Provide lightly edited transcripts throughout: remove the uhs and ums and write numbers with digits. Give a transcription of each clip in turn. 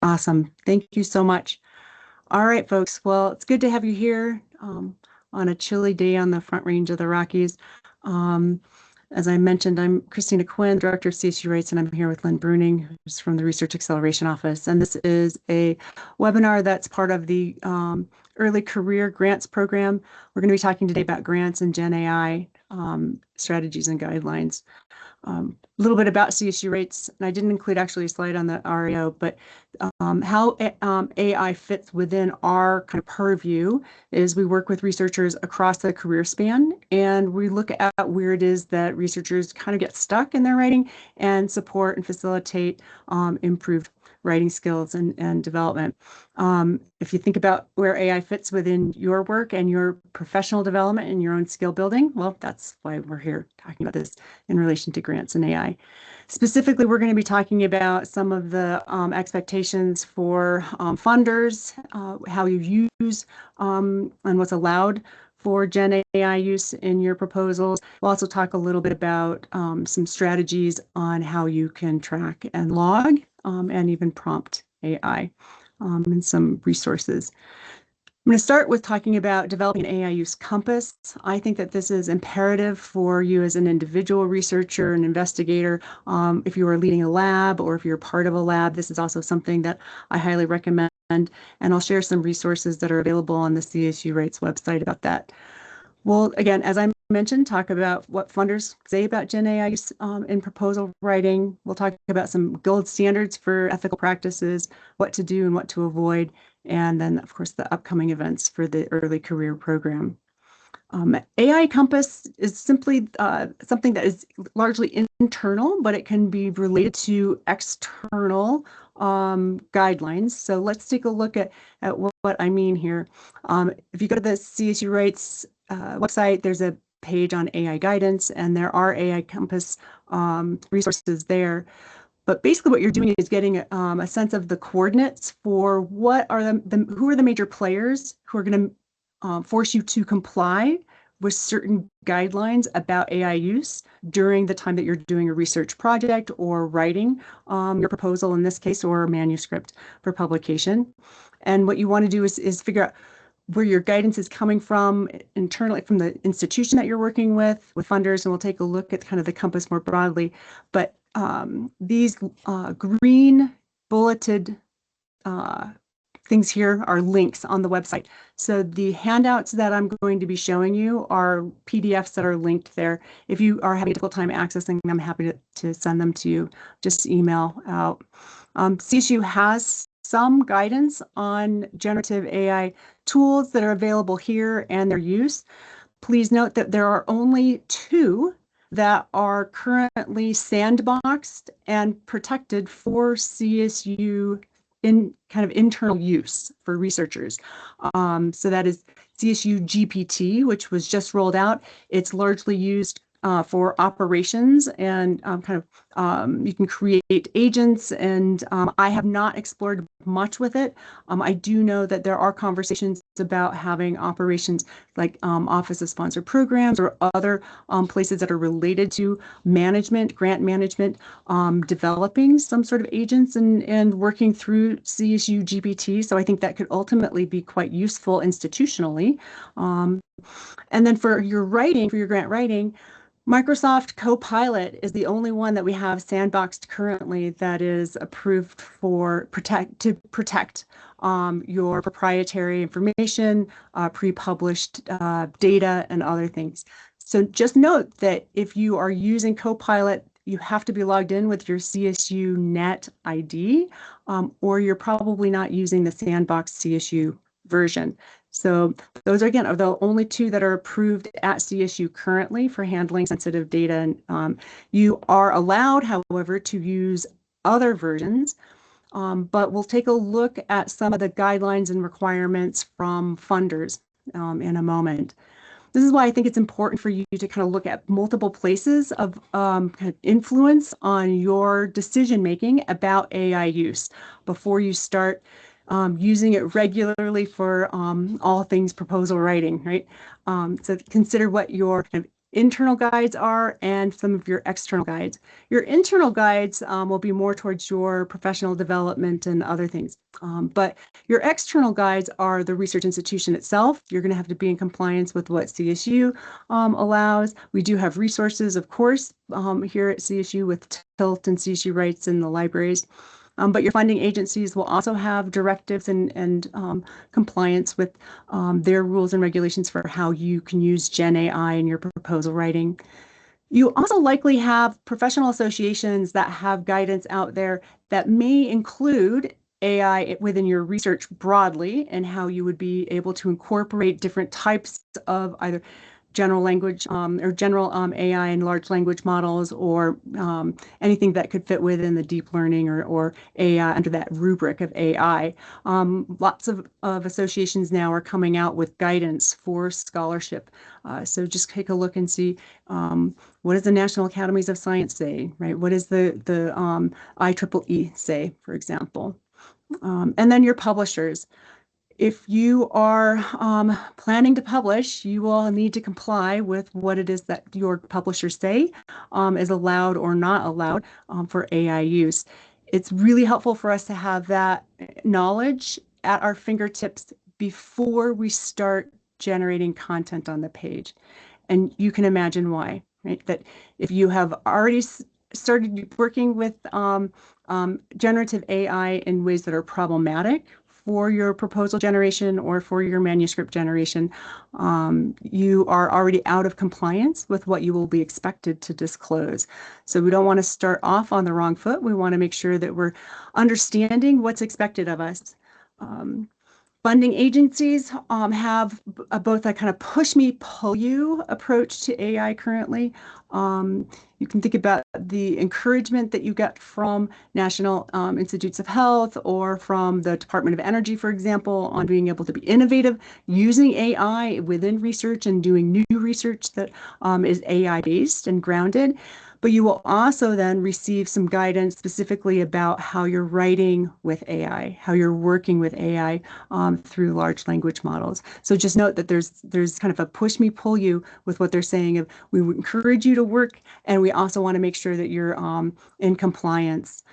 Awesome. Thank you so much. All right, folks. Well, it's good to have you here on a chilly day on the Front Range of the Rockies. Um, as I mentioned, I'm Kristina Quynn, Director of CSU Rights, and I'm here with Lynn Bruning, who's from the Research Acceleration Office. And this is a webinar that's part of the Early Career Grants Program. We're going to be talking today about grants and GenAI strategies and guidelines. A little bit about CSU rates, and I didn't include actually a slide on the RAO, but how AI fits within our kind of purview is we work with researchers across the career span, and we look at where it is that researchers kind of get stuck in their writing and support and facilitate improved writing skills and development. If you think about where AI fits within your work and your professional development and your own skill building, well, that's why we're here talking about this in relation to grants and AI. Specifically, we're going to be talking about some of the expectations for funders, how you use and what's allowed for Gen AI use in your proposals. We'll also talk a little bit about some strategies on how you can track and log and even prompt AI and some resources. I'm going to start with talking about developing an AI use compass. I think that this is imperative for you as an individual researcher and investigator. If you are leading a lab or if you're part of a lab, this is also something that I highly recommend. And I'll share some resources that are available on the CSU Rights website about that. Well, again, as I mentioned, talk about what funders say about Gen AI use in proposal writing. We'll talk about some gold standards for ethical practices, what to do and what to avoid, and then, of course, the upcoming events for the early career program. AI Compass is simply something that is largely internal, but it can be related to external guidelines. So let's take a look at what I mean here. If you go to the CSU Rights website, there's a page on AI guidance, and there are AI Compass resources there. But basically what you're doing is getting a sense of the coordinates for what are who are the major players who are going to force you to comply with certain guidelines about AI use during the time that you're doing a research project or writing your proposal in this case, or a manuscript for publication. And what you want to do is figure out where your guidance is coming from internally from the institution that you're working with funders, and we'll take a look at kind of the compass more broadly. But these green bulleted things here are links on the website. So the handouts that I'm going to be showing you are PDFs that are linked there. If you are having a difficult time accessing them, I'm happy to send them to you. Just email out. CSU has some guidance on generative AI tools that are available here and their use. Please note that there are only 2 that are currently sandboxed and protected for CSU in kind of internal use for researchers. So that is CSU GPT, which was just rolled out. It's largely used for operations and you can create agents, and I have not explored much with it. I do know that there are conversations about having operations like Office of Sponsored Programs or other places that are related to management, grant management, developing some sort of agents and working through CSU GPT. So I think that could ultimately be quite useful institutionally. And then for your writing, for your grant writing, Microsoft Copilot is the only one that we have sandboxed currently that is approved to protect your proprietary information, pre-published data, and other things. So just note that if you are using Copilot, you have to be logged in with your CSU Net ID, or you're probably not using the sandbox CSU version. So those, again, are the only 2 that are approved at CSU currently for handling sensitive data. And you are allowed, however, to use other versions, but we'll take a look at some of the guidelines and requirements from funders in a moment. This is why I think it's important for you to kind of look at multiple places of kind of influence on your decision-making about AI use before you start using it regularly for all things proposal writing, right? So consider what your kind of internal guides are and some of your external guides. Your internal guides will be more towards your professional development and other things. But your external guides are the research institution itself. You're going to have to be in compliance with what CSU allows. We do have resources, of course, here at CSU with TILT and CSU Rights in the libraries. But your funding agencies will also have directives and compliance with their rules and regulations for how you can use GenAI in your proposal writing. You also likely have professional associations that have guidance out there that may include AI within your research broadly and how you would be able to incorporate different types of either general language or general AI and large language models, or anything that could fit within the deep learning or AI under that rubric of AI. Lots of associations now are coming out with guidance for scholarship. So just take a look and see what does the National Academies of Science say, right? What does the IEEE say, for example? And then your publishers. If you are planning to publish, you will need to comply with what it is that your publishers say is allowed or not allowed for AI use. It's really helpful for us to have that knowledge at our fingertips before we start generating content on the page. And you can imagine why, right? That if you have already started working with generative AI in ways that are problematic for your proposal generation or for your manuscript generation, you are already out of compliance with what you will be expected to disclose. So we don't want to start off on the wrong foot. We want to make sure that we're understanding what's expected of us. Funding agencies have both a kind of push me, pull you approach to AI currently. You can think about the encouragement that you get from National Institutes of Health or from the Department of Energy, for example, on being able to be innovative using AI within research and doing new research that is AI-based and grounded. But you will also then receive some guidance specifically about how you're writing with AI, how you're working with AI through large language models. So just note that there's kind of a push me, pull you with what they're saying of we encourage you to work, and we also want to make sure that you're in compliance.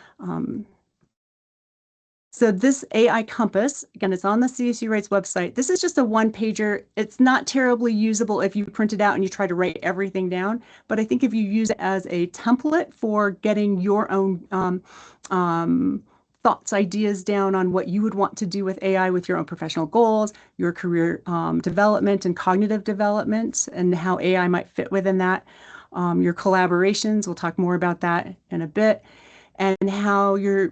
So this AI Compass, again, it's on the CSU Rights website. This is just a one-pager. It's not terribly usable if you print it out and you try to write everything down. But I think if you use it as a template for getting your own thoughts, ideas down on what you would want to do with AI with your own professional goals, your career development and cognitive development, and how AI might fit within that, your collaborations, we'll talk more about that in a bit, and how you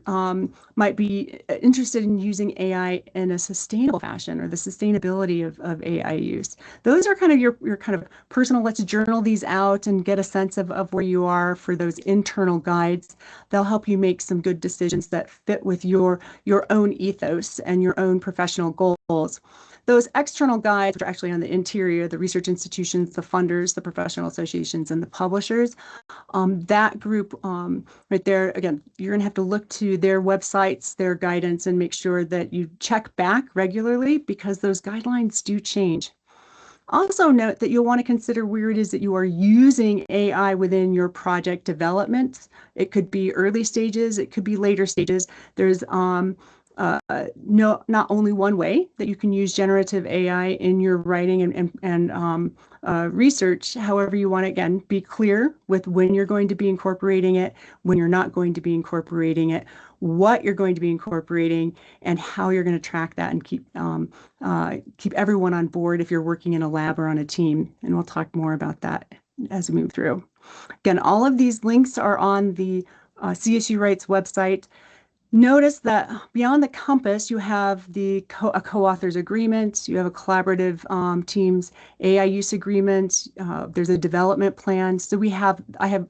might be interested in using AI in a sustainable fashion, or the sustainability of AI use. Those are kind of your kind of personal, let's journal these out and get a sense of where you are for those internal guides. They'll help you make some good decisions that fit with your own ethos and your own professional goals. Those external guides, which are actually on the interior, the research institutions, the funders, the professional associations, and the publishers, that group right there, again, you're going to have to look to their websites, their guidance, and make sure that you check back regularly, because those guidelines do change. Also note that you'll want to consider where it is that you are using AI within your project development. It could be early stages, it could be later stages. There's not only one way that you can use generative AI in your writing and research. However, you want to, again, be clear with when you're going to be incorporating it, when you're not going to be incorporating it, what you're going to be incorporating, and how you're going to track that and keep everyone on board if you're working in a lab or on a team. And we'll talk more about that as we move through. Again, all of these links are on the CSU Rights website. Notice that beyond the compass, you have a co-authors agreement, you have a collaborative teams AI use agreement, there's a development plan. So I have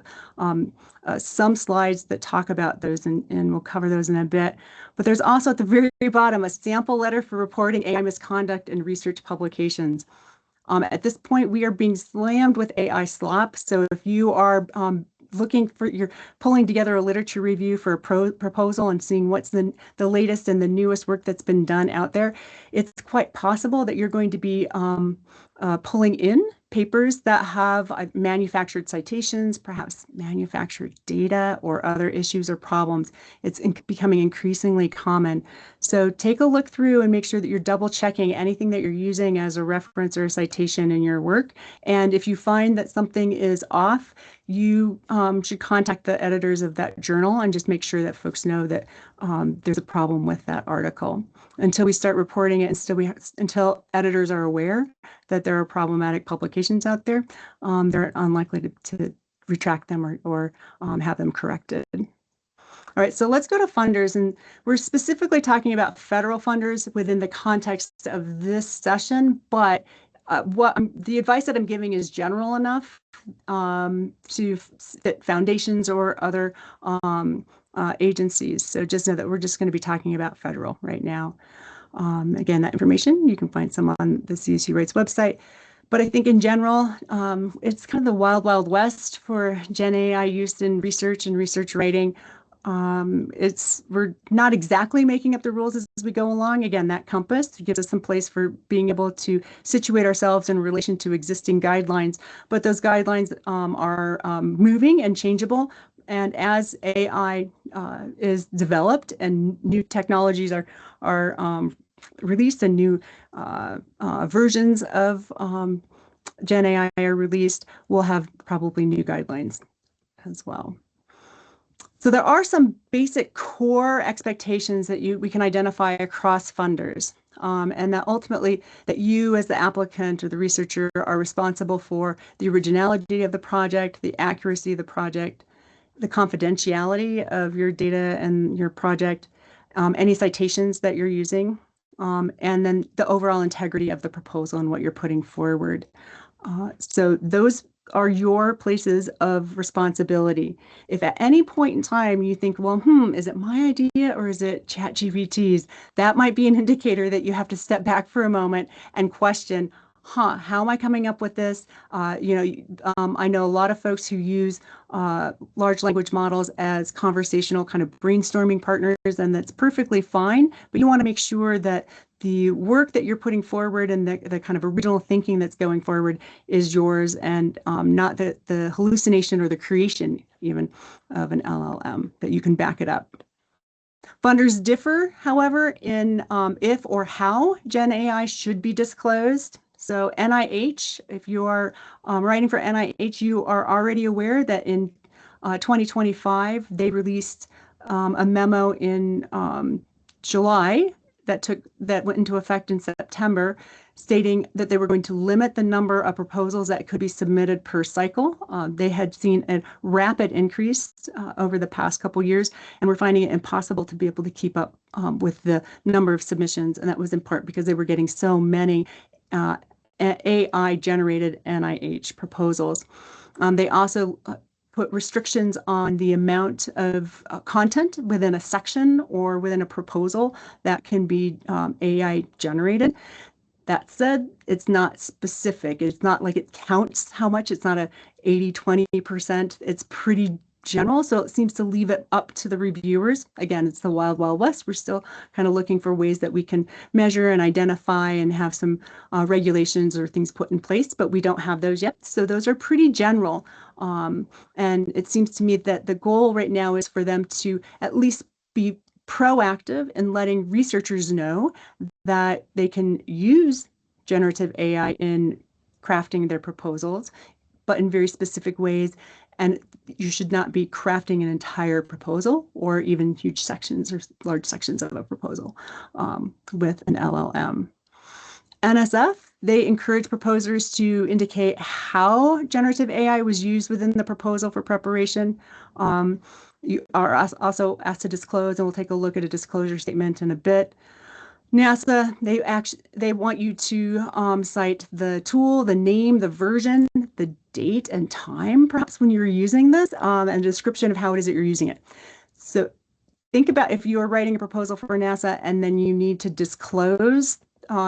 some slides that talk about those, and we'll cover those in a bit. But there's also at the very bottom a sample letter for reporting AI misconduct in research publications. At this point, we are being slammed with AI slop. So if you are you're pulling together a literature review for a proposal and seeing what's the latest and the newest work that's been done out there, it's quite possible that you're going to be pulling in papers that have manufactured citations, perhaps manufactured data or other issues or problems. It's becoming increasingly common. So take a look through and make sure that you're double checking anything that you're using as a reference or a citation in your work. And if you find that something is off, you should contact the editors of that journal and just make sure that folks know that there's a problem with that article. Until we start reporting it, until editors are aware that there are problematic publications out there, they're unlikely to retract them or have them corrected. All right, so let's go to funders, and we're specifically talking about federal funders within the context of this session, but the advice that I'm giving is general enough to fit foundations or other agencies. So just know that we're just going to be talking about federal right now. Again, that information, you can find some on the CSU Rights website. But I think in general, it's kind of the wild, wild west for GenAI use in research and research writing. We're not exactly making up the rules as we go along. Again, that compass gives us some place for being able to situate ourselves in relation to existing guidelines, but those guidelines are moving and changeable. And as AI is developed and new technologies are released and new versions of GenAI are released, we'll have probably new guidelines as well. So there are some basic core expectations that we can identify across funders, and that ultimately that you as the applicant or the researcher are responsible for the originality of the project, the accuracy of the project, the confidentiality of your data and your project, any citations that you're using, and then the overall integrity of the proposal and what you're putting forward. So those are your places of responsibility. If at any point in time you think, well, is it my idea or is it ChatGPT's? That might be an indicator that you have to step back for a moment and question, how am I coming up with this? I know a lot of folks who use large language models as conversational kind of brainstorming partners, and that's perfectly fine. But you want to make sure that the work that you're putting forward and the kind of original thinking that's going forward is yours, and not the hallucination or the creation even of an LLM, that you can back it up. Funders differ, however, in if or how GenAI should be disclosed. So NIH, if you are writing for NIH, you are already aware that in 2025, they released a memo in July that went into effect in September, stating that they were going to limit the number of proposals that could be submitted per cycle. They had seen a rapid increase over the past couple years, and we're finding it impossible to be able to keep up with the number of submissions. And that was in part because they were getting so many AI-generated NIH proposals. They also put restrictions on the amount of content within a section or within a proposal that can be AI generated. That said, it's not specific. It's not like it counts how much. It's not a 80-20%. It's pretty general, so it seems to leave it up to the reviewers. Again, it's the wild, wild west. We're still kind of looking for ways that we can measure and identify and have some regulations or things put in place, but we don't have those yet. So those are pretty general. And it seems to me that the goal right now is for them to at least be proactive in letting researchers know that they can use generative AI in crafting their proposals, but in very specific ways. And you should not be crafting an entire proposal or even huge sections or large sections of a proposal with an LLM. NSF, they encourage proposers to indicate how generative AI was used within the proposal for preparation. You are also asked to disclose, and we'll take a look at a disclosure statement in a bit. NASA, they want you to cite the tool, the name, the version, the date and time, perhaps when you're using this, and a description of how it is that you're using it. So think about if you are writing a proposal for NASA and then you need to disclose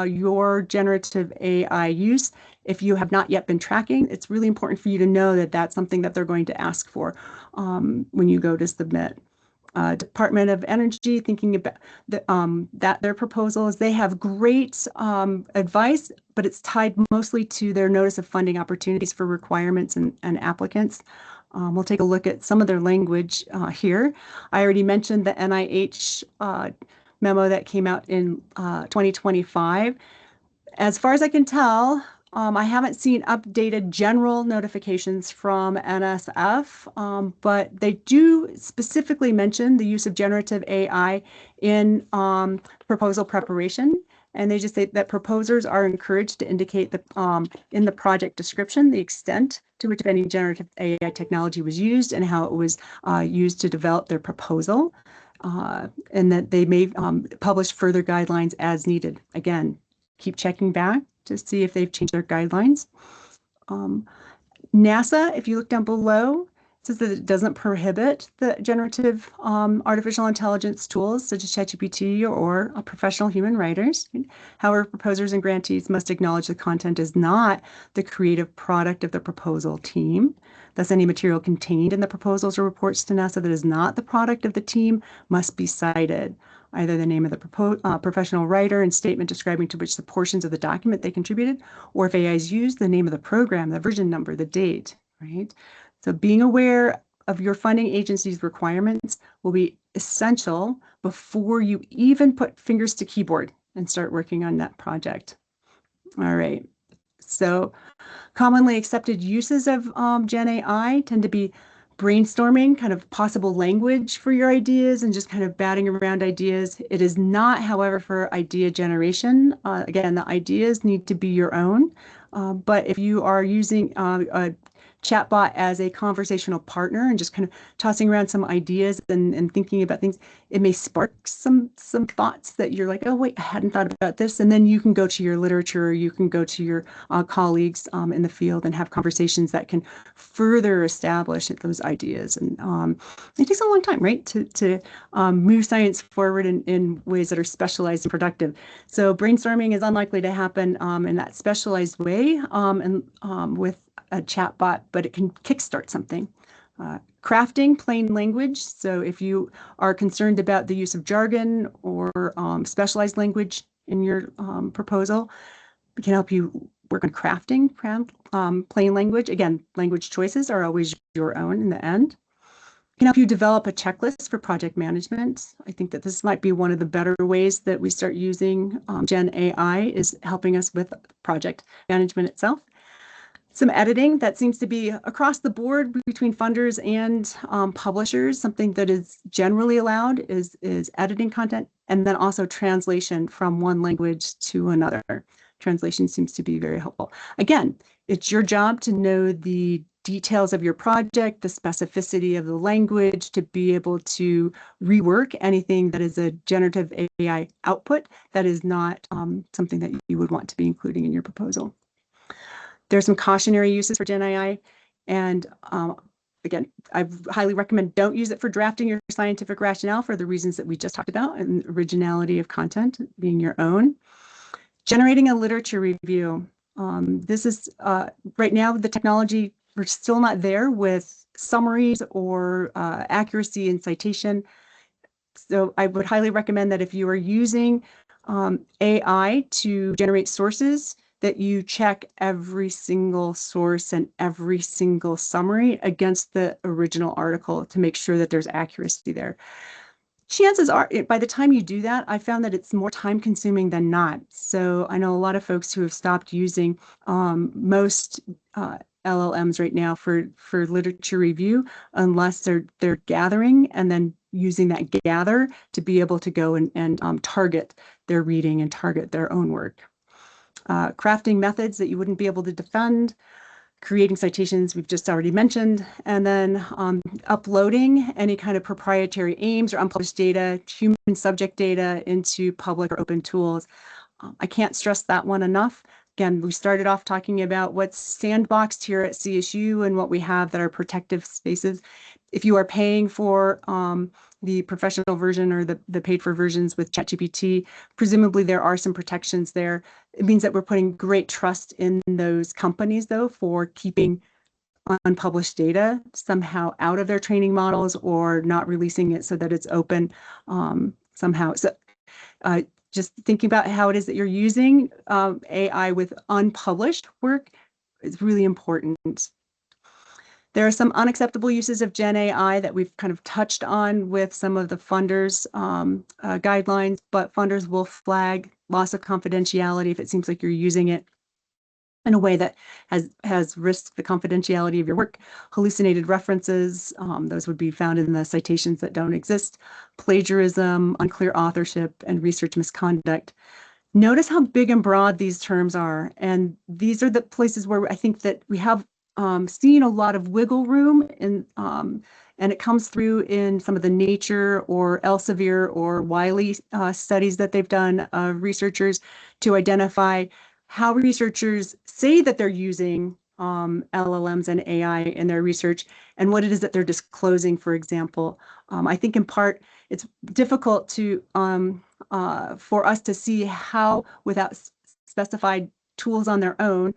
your generative AI use. If you have not yet been tracking, it's really important for you to know that that's something that they're going to ask for when you go to submit. Department of Energy, thinking about that their proposals. They have great advice, but it's tied mostly to their notice of funding opportunities for requirements and applicants. We'll take a look at some of their language here. I already mentioned the NIH memo that came out in 2025. As far as I can tell, I haven't seen updated general notifications from NSF, but they do specifically mention the use of generative AI in proposal preparation. And they just say that proposers are encouraged to indicate in the project description the extent to which any generative AI technology was used and how it was used to develop their proposal, and that they may publish further guidelines as needed. Again, keep checking back to see if they've changed their guidelines. NASA, if you look down below, says that it doesn't prohibit the generative artificial intelligence tools such as ChatGPT or professional human writers. However, proposers and grantees must acknowledge the content is not the creative product of the proposal team. Thus, any material contained in the proposals or reports to NASA that is not the product of the team must be cited. Either the name of the professional writer and statement describing to which the portions of the document they contributed, or if AI is used, the name of the program, the version number, the date, right? So being aware of your funding agency's requirements will be essential before you even put fingers to keyboard and start working on that project. All right. So commonly accepted uses of GenAI tend to be brainstorming, kind of possible language for your ideas and just kind of batting around ideas. It is not, however, for idea generation. Again, the ideas need to be your own. But if you are using a chatbot as a conversational partner and just kind of tossing around some ideas and thinking about things, it may spark some thoughts that you're like, oh, wait, I hadn't thought about this. And then you can go to your literature, or you can go to your colleagues in the field and have conversations that can further establish those ideas. And it takes a long time, right, to move science forward in ways that are specialized and productive. So brainstorming is unlikely to happen in that specialized way and with a chatbot, but it can kickstart something. Crafting plain language. So if you are concerned about the use of jargon or specialized language in your proposal, it can help you work on crafting plain language. Again, language choices are always your own in the end. It can help you develop a checklist for project management. I think that this might be one of the better ways that we start using GenAI, is helping us with project management itself. Some editing that seems to be across the board between funders and publishers. Something that is generally allowed is editing content, and then also translation from one language to another. Translation seems to be very helpful. Again, it's your job to know the details of your project, the specificity of the language, to be able to rework anything that is a generative AI output that is not something that you would want to be including in your proposal. There's some cautionary uses for GenAI, and again, I highly recommend don't use it for drafting your scientific rationale for the reasons that we just talked about, and originality of content being your own. Generating a literature review. This is right now the technology, we're still not there with summaries or accuracy in citation. So I would highly recommend that if you are using AI to generate sources, that you check every single source and every single summary against the original article to make sure that there's accuracy there. Chances are, by the time you do that, I found that it's more time consuming than not. So I know a lot of folks who have stopped using most LLMs right now for literature review, unless they're gathering and then using that gather to be able to go and target their reading and target their own work. Crafting methods that you wouldn't be able to defend, creating citations we've just already mentioned, and then uploading any kind of proprietary aims or unpublished data, human subject data into public or open tools. I can't stress that one enough. Again, we started off talking about what's sandboxed here at CSU and what we have that are protective spaces. If you are paying for the professional version or the paid for versions with ChatGPT, presumably there are some protections there. It means that we're putting great trust in those companies, though, for keeping unpublished data somehow out of their training models or not releasing it so that it's open somehow. So just thinking about how it is that you're using AI with unpublished work is really important. There are some unacceptable uses of GenAI that we've kind of touched on with some of the funders' guidelines, but funders will flag loss of confidentiality if it seems like you're using it in a way that has risked the confidentiality of your work. Hallucinated references, those would be found in the citations that don't exist. Plagiarism, unclear authorship, and research misconduct. Notice how big and broad these terms are. And these are the places where I think that we have seen a lot of wiggle room and it comes through in some of the Nature or Elsevier or Wiley studies that they've done of researchers to identify how researchers say that they're using LLMs and AI in their research and what it is that they're disclosing, for example. I think in part it's difficult to for us to see how, without specified tools on their own,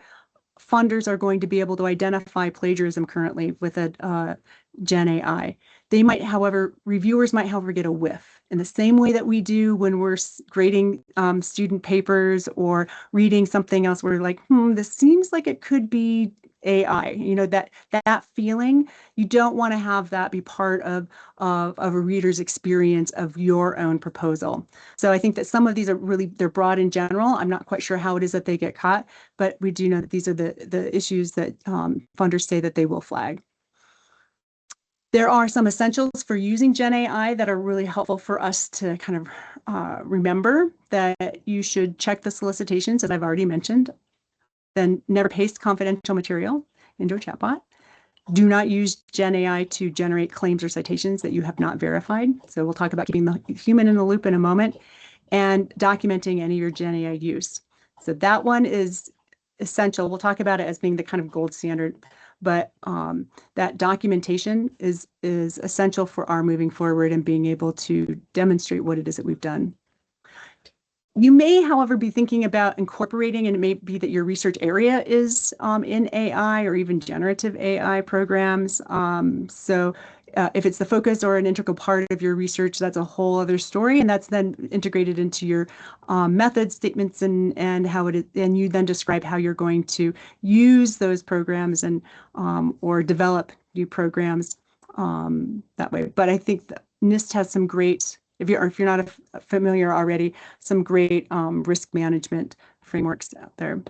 funders are going to be able to identify plagiarism currently with a Gen AI. They might, however, reviewers might, however, get a whiff in the same way that we do when we're grading student papers or reading something else. We're like, this seems like it could be AI. You know, that feeling. You don't want to have that be part of a reader's experience of your own proposal. So I think that some of these are really, they're broad in general. I'm not quite sure how it is that they get caught, but we do know that these are the issues that funders say that they will flag. There are some essentials for using GenAI that are really helpful for us to kind of remember that you should check the solicitations that I've already mentioned, then never paste confidential material into a chatbot. Do not use GenAI to generate claims or citations that you have not verified. So we'll talk about keeping the human in the loop in a moment, and documenting any of your GenAI use. So that one is essential. We'll talk about it as being the kind of gold standard, but that documentation is essential for our moving forward and being able to demonstrate what it is that we've done. You may, however, be thinking about incorporating, and it may be that your research area is in AI or even generative AI programs. So if it's the focus or an integral part of your research, that's a whole other story, and that's then integrated into your method statements and how it is, and you then describe how you're going to use those programs and or develop new programs that way. But I think that NIST has some great, if you're not familiar already, some great risk management frameworks out there.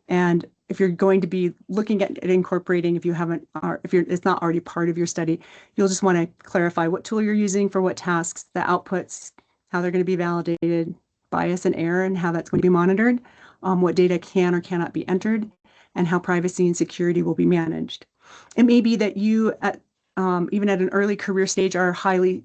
And if you're going to be looking at incorporating, if it's not already part of your study, you'll just want to clarify what tool you're using for what tasks, the outputs, how they're going to be validated, bias and error, and how that's going to be monitored, what data can or cannot be entered, and how privacy and security will be managed. It may be that you, even at an early career stage, are highly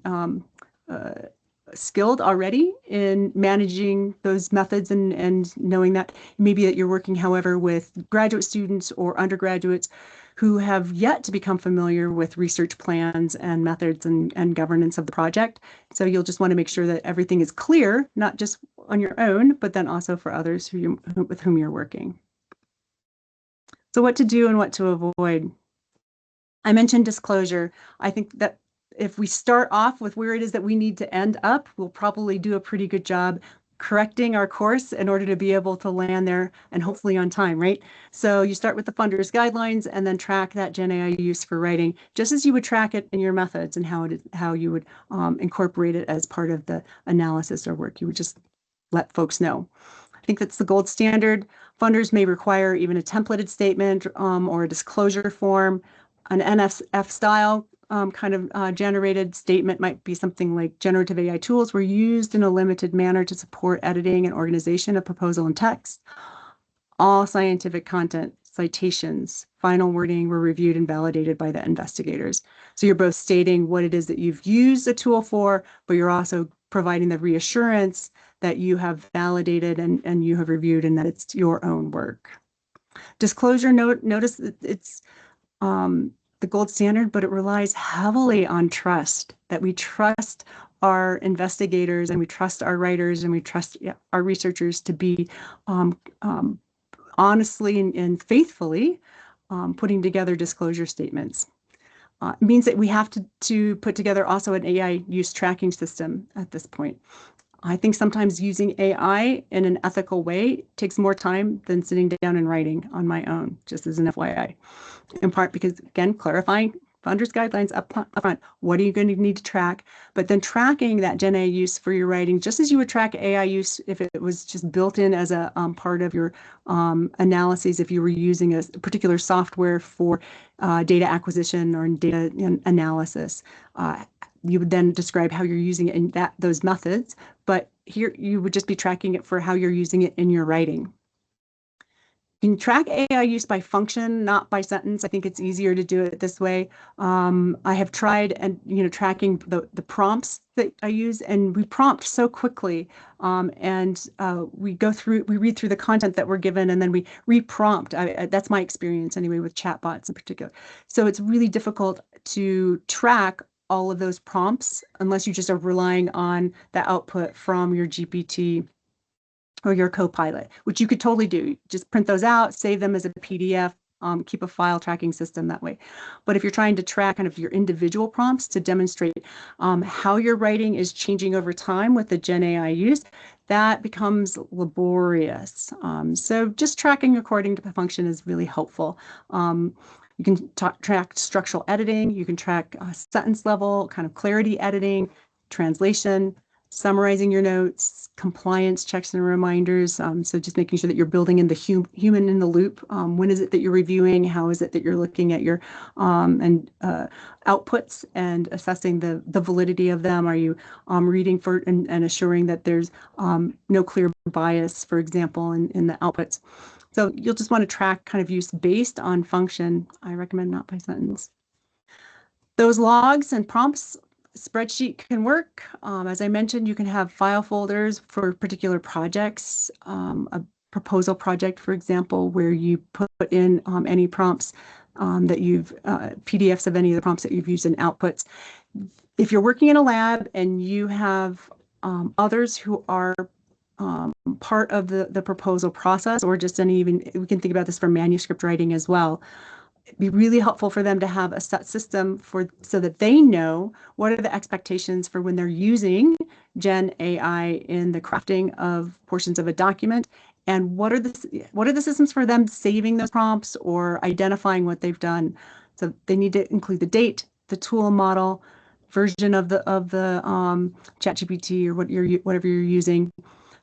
skilled already in managing those methods and knowing that. Maybe that you're working, however, with graduate students or undergraduates who have yet to become familiar with research plans and methods and governance of the project. So you'll just want to make sure that everything is clear, not just on your own, but then also for others with whom you're working. So what to do and what to avoid. I mentioned disclosure. I think that if we start off with where it is that we need to end up, we'll probably do a pretty good job correcting our course in order to be able to land there and hopefully on time, right? So you start with the funders guidelines and then track that GenAI use for writing, just as you would track it in your methods and how you would incorporate it as part of the analysis or work. You would just let folks know. I think that's the gold standard. Funders may require even a templated statement or a disclosure form. An NSF style kind of generated statement might be something like generative AI tools were used in a limited manner to support editing and organization of proposal and text. All scientific content, citations, final wording were reviewed and validated by the investigators. So you're both stating what it is that you've used the tool for, but you're also providing the reassurance that you have validated and you have reviewed and that it's your own work. Disclosure notice that it's the gold standard, but it relies heavily on trust, that we trust our investigators and we trust our writers and we trust our researchers to be honestly and faithfully putting together disclosure statements. It means that we have to put together also an AI use tracking system at this point. I think sometimes using AI in an ethical way takes more time than sitting down and writing on my own, just as an FYI. In part because, again, clarifying founders guidelines up front. What are you going to need to track? But then tracking that GenAI use for your writing, just as you would track AI use if it was just built in as a part of your analyses, if you were using a particular software for data acquisition or data analysis. You would then describe how you're using it in those methods, but here you would just be tracking it for how you're using it in your writing. You can track AI use by function, not by sentence. I think it's easier to do it this way. I have tried and tracking the prompts that I use, and we prompt so quickly, and we read through the content that we're given, and then we re-prompt. That's my experience anyway with chatbots in particular. So it's really difficult to track all of those prompts unless you just are relying on the output from your GPT or your Copilot, which you could totally do. Just print those out, save them as a PDF, keep a file tracking system that way. But if you're trying to track kind of your individual prompts to demonstrate how your writing is changing over time with the GenAI use, that becomes laborious. So just tracking according to the function is really helpful. You can track structural editing, you can track sentence level, kind of clarity editing, translation, summarizing your notes, compliance checks and reminders. So just making sure that you're building in the human in the loop. When is it that you're reviewing? How is it that you're looking at your outputs and assessing the validity of them? Are you reading for and assuring that there's no clear bias, for example, in the outputs? So you'll just want to track kind of use based on function. I recommend not by sentence. Those logs and prompts spreadsheet can work. As I mentioned, you can have file folders for particular projects, a proposal project, for example, where you put in any prompts that you've, PDFs of any of the prompts that you've used in outputs. If you're working in a lab and you have others who are part of the proposal process, or just we can think about this for manuscript writing as well. It'd be really helpful for them to have a set system so that they know what are the expectations for when they're using Gen AI in the crafting of portions of a document, and what are the systems for them saving those prompts or identifying what they've done. So they need to include the date, the tool model, version of the ChatGPT or whatever you're using,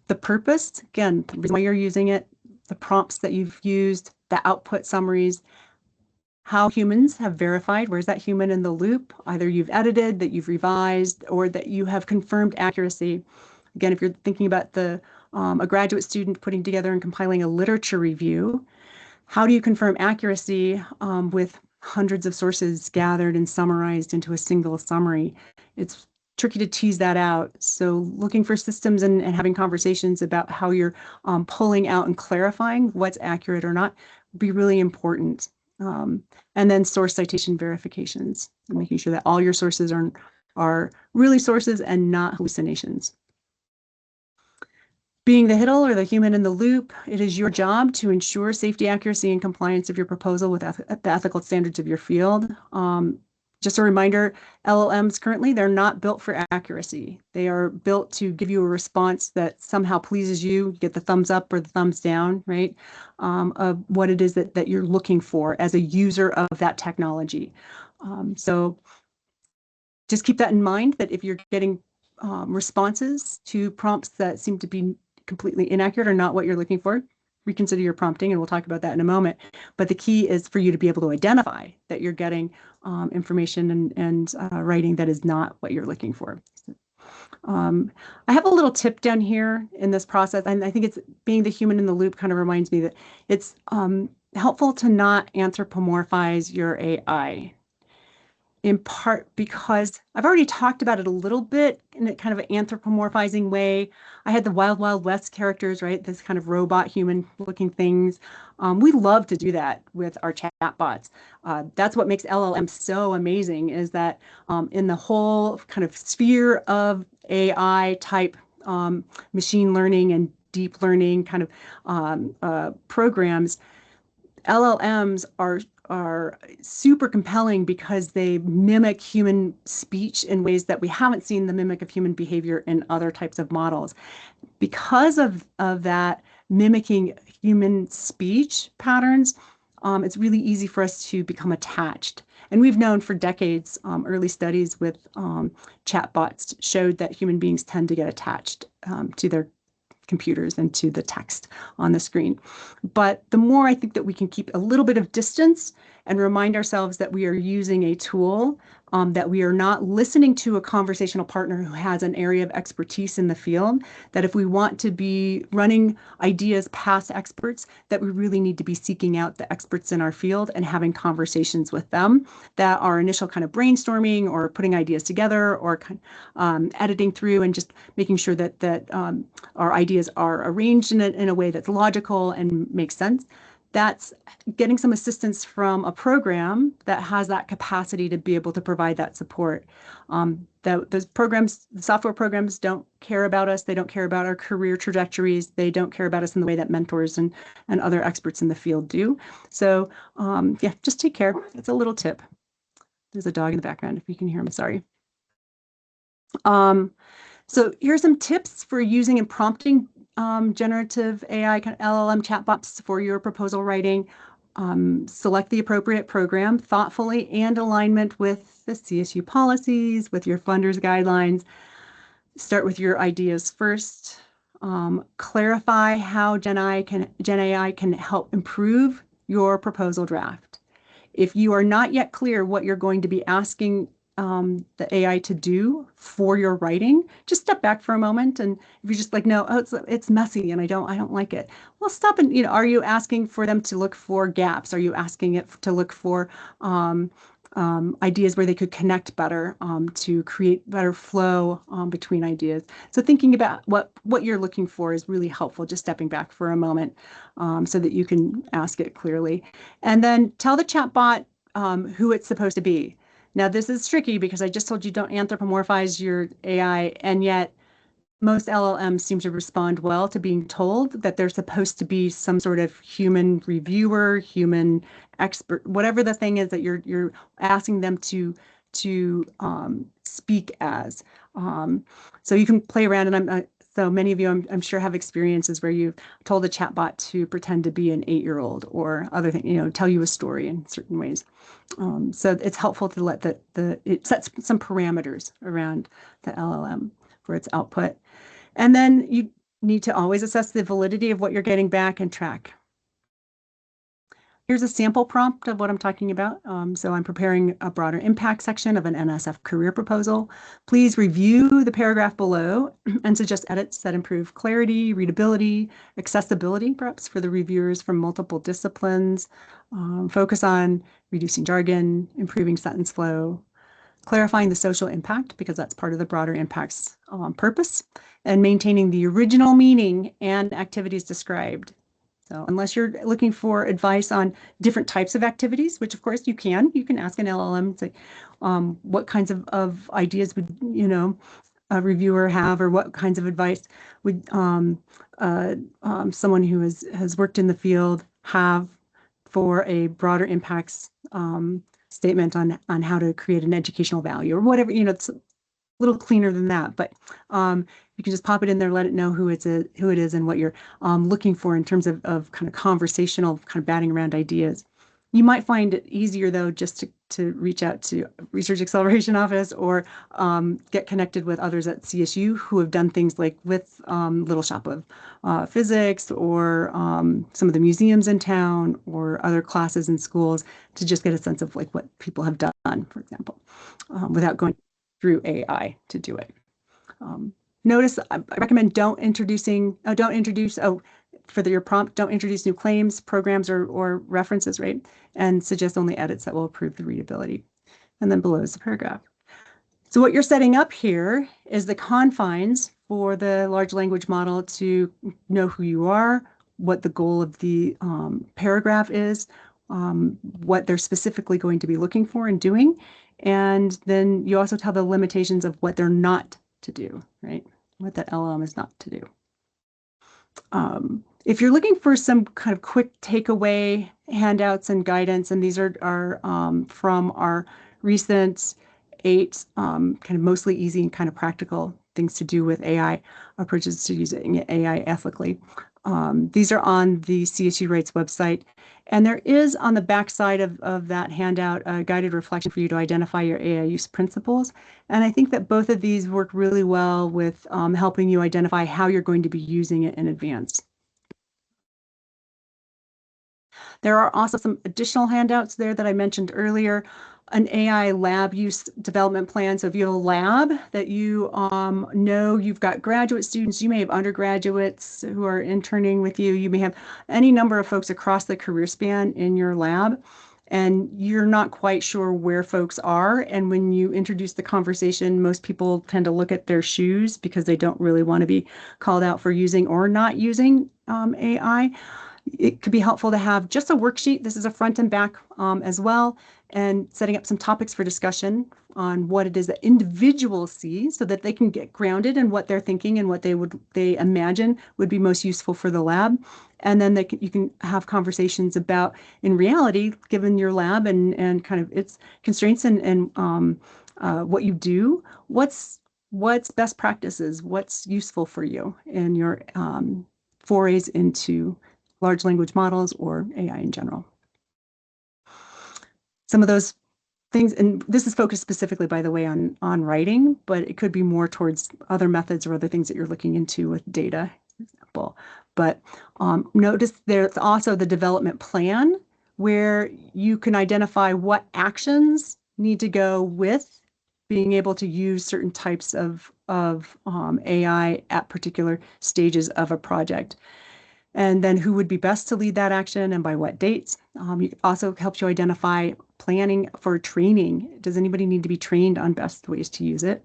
the purpose, again, the reason why you're using it, the prompts that you've used, the output summaries, how humans have verified, where's that human in the loop? Either you've edited, that you've revised, or that you have confirmed accuracy. Again, if you're thinking about a graduate student putting together and compiling a literature review, how do you confirm accuracy with hundreds of sources gathered and summarized into a single summary? It's tricky to tease that out. So looking for systems and having conversations about how you're pulling out and clarifying what's accurate or not would be really important. And then source citation verifications, and making sure that all your sources are really sources and not hallucinations. Being the HITL or the human in the loop, it is your job to ensure safety, accuracy, and compliance of your proposal with the ethical standards of your field. Just a reminder, LLMs currently, they're not built for accuracy. They are built to give you a response that somehow pleases you, get the thumbs up or the thumbs down, right? Of what it is that you're looking for as a user of that technology. So just keep that in mind, that if you're getting responses to prompts that seem to be completely inaccurate or not what you're looking for, reconsider your prompting, and we'll talk about that in a moment. But the key is for you to be able to identify that you're getting information and writing that is not what you're looking for. I have a little tip down here in this process, and I think it's being the human in the loop kind of reminds me that it's helpful to not anthropomorphize your AI. In part because I've already talked about it a little bit in a kind of an anthropomorphizing way. I had the Wild Wild West characters, right? This kind of robot human looking things. We love to do that with our chatbots. That's what makes LLM so amazing, is that in the whole kind of sphere of AI type machine learning and deep learning kind of programs, LLMs are are super compelling because they mimic human speech in ways that we haven't seen the mimic of human behavior in other types of models. Because of that mimicking human speech patterns, it's really easy for us to become attached. And we've known for decades, early studies with chatbots showed that human beings tend to get attached to their computers and to the text on the screen. But the more I think that we can keep a little bit of distance and remind ourselves that we are using a tool, that we are not listening to a conversational partner who has an area of expertise in the field, that if we want to be running ideas past experts, that we really need to be seeking out the experts in our field and having conversations with them, that our initial kind of brainstorming or putting ideas together or editing through and just making sure that our ideas are arranged in a way that's logical and makes sense. That's getting some assistance from a program that has that capacity to be able to provide that support. Those programs, the software programs, don't care about us. They don't care about our career trajectories. They don't care about us in the way that mentors and other experts in the field do. So yeah, just take care. It's a little tip. There's a dog in the background, if you can hear him, sorry. So here's some tips for using and prompting generative AI kind of LLM chatbots for your proposal writing. Select the appropriate program thoughtfully and alignment with the CSU policies, with your funders' guidelines. Start with your ideas first. Clarify how GenAI can help improve your proposal draft. If you are not yet clear what you're going to be asking the AI to do for your writing, just step back for a moment. And if you're just like, no, oh, it's messy and I don't like it. Well, stop and, are you asking for them to look for gaps? Are you asking it to look for ideas where they could connect better, to create better flow between ideas? So thinking about what you're looking for is really helpful, just stepping back for a moment so that you can ask it clearly. And then tell the chatbot who it's supposed to be. Now, this is tricky because I just told you don't anthropomorphize your AI, and yet most LLMs seem to respond well to being told that they're supposed to be some sort of human reviewer, human expert, whatever the thing is that you're asking them to speak as. So you can play around, and so many of you, I'm sure, have experiences where you've told a chatbot to pretend to be an 8-year-old or other thing, tell you a story in certain ways. So it's helpful to let it sets some parameters around the LLM for its output. And then you need to always assess the validity of what you're getting back and track. Here's a sample prompt of what I'm talking about. So I'm preparing a broader impact section of an NSF career proposal. Please review the paragraph below and suggest edits that improve clarity, readability, accessibility, perhaps for the reviewers from multiple disciplines. Focus on reducing jargon, improving sentence flow, clarifying the social impact, because that's part of the broader impact's purpose, and maintaining the original meaning and activities described. So unless you're looking for advice on different types of activities, which of course you can ask an LLM, say, what kinds of ideas would, a reviewer have, or what kinds of advice would someone who has worked in the field have for a broader impacts statement on how to create an educational value or whatever, it's a little cleaner than that, but you can just pop it in there, let it know who it is and what you're looking for in terms of kind of conversational, kind of batting around ideas. You might find it easier, though, just to reach out to Research Acceleration Office or get connected with others at CSU who have done things like with Little Shop of Physics or some of the museums in town or other classes in schools to just get a sense of like what people have done, for example, without going through AI to do it. Notice I recommend don't introduce for your prompt, don't introduce new claims, programs, or references, right? And suggest only edits that will improve the readability. And then below is the paragraph. So what you're setting up here is the confines for the large language model to know who you are, what the goal of the paragraph is, what they're specifically going to be looking for and doing. And then you also tell the limitations of what they're not to do, right? What that LLM is not to do. If you're looking for some kind of quick takeaway handouts and guidance, and these are from our recent 8 kind of mostly easy and kind of practical things to do with AI, approaches to using AI ethically. These are on the CSU Rights website. And there is on the back side of that handout a guided reflection for you to identify your AI use principles. And I think that both of these work really well with helping you identify how you're going to be using it in advance. There are also some additional handouts there that I mentioned earlier, an AI lab use development plan. So if you have a lab that you know you've got graduate students, you may have undergraduates who are interning with you, you may have any number of folks across the career span in your lab, and you're not quite sure where folks are. And when you introduce the conversation, most people tend to look at their shoes because they don't really want to be called out for using or not using AI. It could be helpful to have just a worksheet. This is a front and back as well, and setting up some topics for discussion on what it is that individuals see so that they can get grounded in what they're thinking and what they imagine would be most useful for the lab. And then you can have conversations about, in reality, given your lab and kind of its constraints and what you do, what's best practices, what's useful for you in your forays into large language models or AI in general. Some of those things, and this is focused specifically, by the way, on writing, but it could be more towards other methods or other things that you're looking into with data, for example. But notice there's also the development plan where you can identify what actions need to go with being able to use certain types of AI at particular stages of a project. And then who would be best to lead that action and by what dates. It also helps you identify planning for training. Does anybody need to be trained on best ways to use it?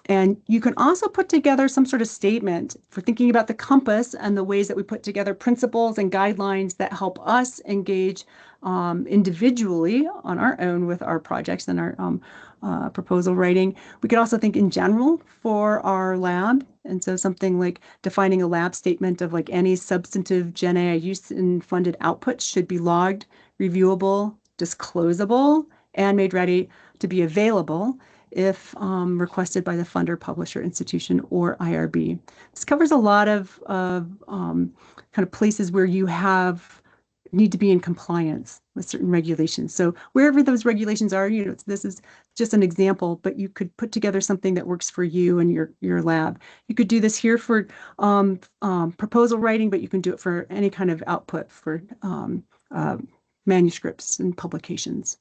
And you can also put together some sort of statement for thinking about the compass and the ways that we put together principles and guidelines that help us engage individually on our own with our projects and our proposal writing. We could also think in general for our lab. And so something like defining a lab statement of like any substantive GenAI use in funded outputs should be logged, reviewable, disclosable, and made ready to be available if requested by the funder, publisher, institution, or IRB. This covers a lot of kind of places where you need to be in compliance with certain regulations. So wherever those regulations are, this is just an example, but you could put together something that works for you and your lab. You could do this here for proposal writing, but you can do it for any kind of output for manuscripts and publications.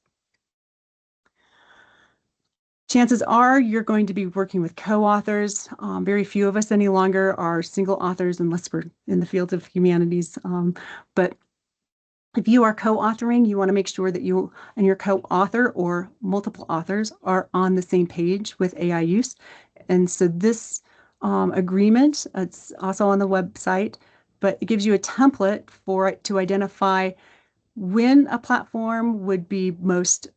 Chances are you're going to be working with co-authors. Very few of us any longer are single authors unless we're in the field of humanities. But if you are co-authoring, you want to make sure that you and your co-author or multiple authors are on the same page with AI use. And so this agreement, it's also on the website, but it gives you a template for it to identify when a platform would be most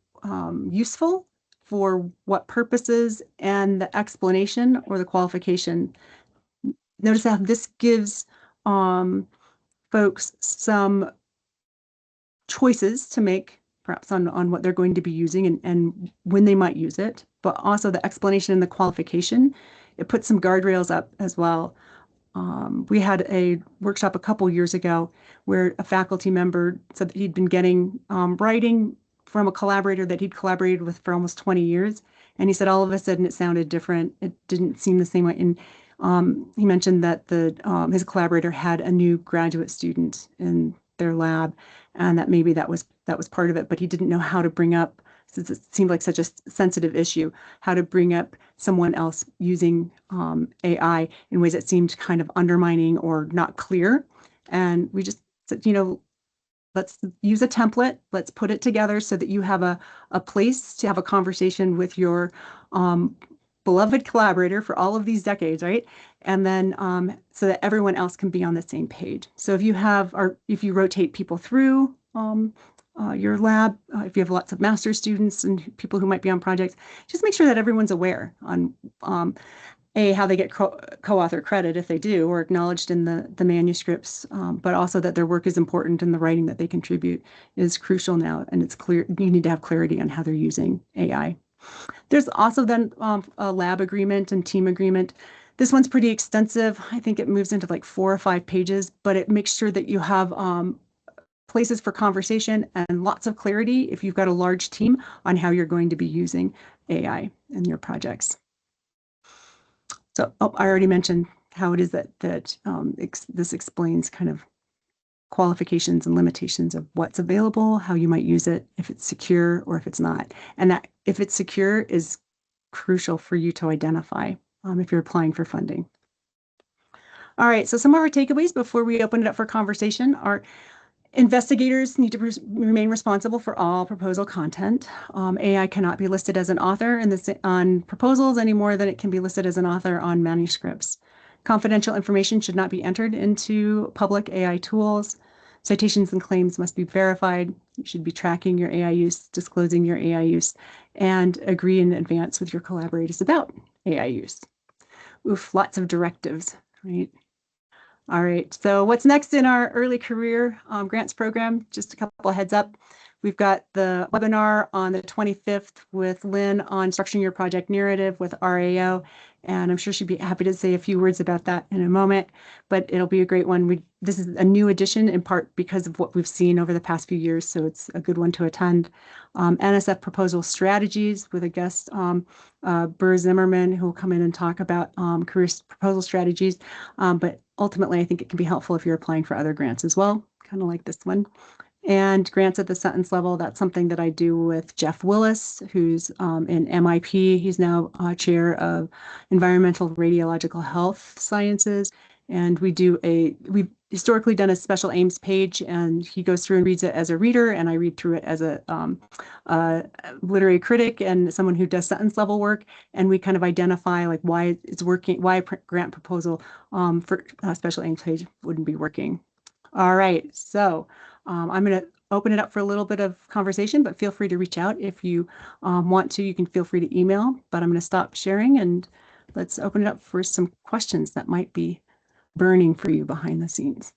useful, for what purposes, and the explanation or the qualification. Notice how this gives folks some choices to make, perhaps on what they're going to be using and when they might use it, but also the explanation and the qualification. It puts some guardrails up as well. We had a workshop a couple years ago where a faculty member said that he'd been getting writing from a collaborator that he'd collaborated with for almost 20 years. And he said all of a sudden it sounded different. It didn't seem the same way. And he mentioned that his collaborator had a new graduate student in their lab, and that maybe that was part of it, but he didn't know how to bring up, since it seemed like such a sensitive issue, how to bring up someone else using AI in ways that seemed kind of undermining or not clear. And we just said, let's use a template. Let's put it together so that you have a place to have a conversation with your beloved collaborator for all of these decades, right? And then so that everyone else can be on the same page. So if you rotate people through your lab, if you have lots of master's students and people who might be on projects, just make sure that everyone's aware on how they get co-author credit if they do, or acknowledged in the manuscripts, but also that their work is important and the writing that they contribute is crucial now. And it's clear, you need to have clarity on how they're using AI. There's also then a lab agreement and team agreement. This one's pretty extensive. I think it moves into like 4 or 5 pages, but it makes sure that you have places for conversation and lots of clarity if you've got a large team on how you're going to be using AI in your projects. So I already mentioned how it is that this explains kind of qualifications and limitations of what's available, how you might use it, if it's secure or if it's not. And that if it's secure is crucial for you to identify if you're applying for funding. All right, so some of our takeaways before we open it up for conversation are investigators need to remain responsible for all proposal content. AI cannot be listed as an author on proposals any more than it can be listed as an author on manuscripts. Confidential information should not be entered into public AI tools. Citations and claims must be verified. You should be tracking your AI use, disclosing your AI use, and agree in advance with your collaborators about AI use. Oof, lots of directives, right? All right, so what's next in our early career grants program? Just a couple of heads up. We've got the webinar on the 25th with Lynn on structuring your project narrative with RAO, and I'm sure she'd be happy to say a few words about that in a moment, but it'll be a great one. This is a new edition in part because of what we've seen over the past few years, so it's a good one to attend. NSF proposal strategies with a guest, Burr Zimmerman, who will come in and talk about career proposal strategies, but ultimately I think it can be helpful if you're applying for other grants as well, kind of like this one. And grants at the sentence level, that's something that I do with Jeff Willis, who's in MIP. He's now chair of Environmental Radiological Health Sciences. And we've historically done a special aims page, and he goes through and reads it as a reader, and I read through it as a literary critic and someone who does sentence level work. And we kind of identify like why it's working, why a grant proposal for a special aims page wouldn't be working. All right, so I'm going to open it up for a little bit of conversation, but feel free to reach out if you want to. You can feel free to email, but I'm going to stop sharing and let's open it up for some questions that might be burning for you behind the scenes.